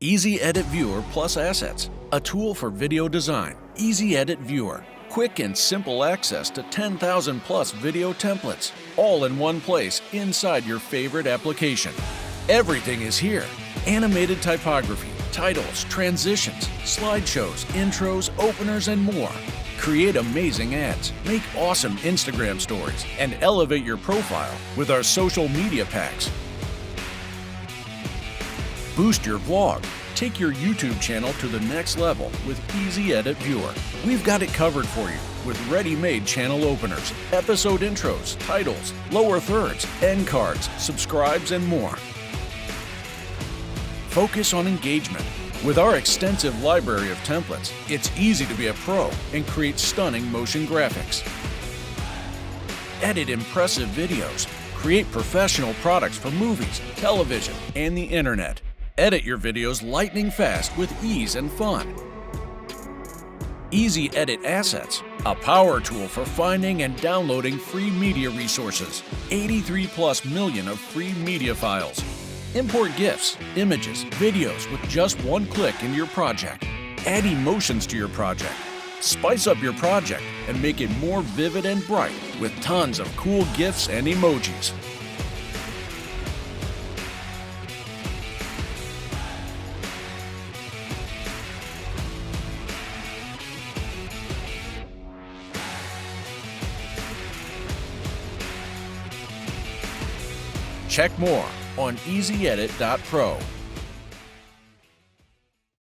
EasyEdit Viewer plus Assets, a tool for video design. EasyEdit Viewer, quick and simple access to 10,000 plus video templates, all in one place inside your favorite application. Everything is here. Animated typography, titles, transitions, slideshows, intros, openers, and more. Create amazing ads, make awesome Instagram stories, and elevate your profile with our social media packs. Boost your vlog. Take your YouTube channel to the next level with EasyEdit Viewer. We've got it covered for you with ready-made channel openers, episode intros, titles, lower thirds, end cards, subscribes, and more. Focus on engagement. With our extensive library of templates, it's easy to be a pro and create stunning motion graphics. Edit impressive videos. Create professional products for movies, television, and the internet. Edit your videos lightning fast with ease and fun. EasyEdit Assets, a power tool for finding and downloading free media resources. 83+ million of free media files. Import GIFs, images, videos with just one click in your project. Add emotions to your project. Spice up your project and make it more vivid and bright with tons of cool GIFs and emojis. Check more on EasyEdit.pro.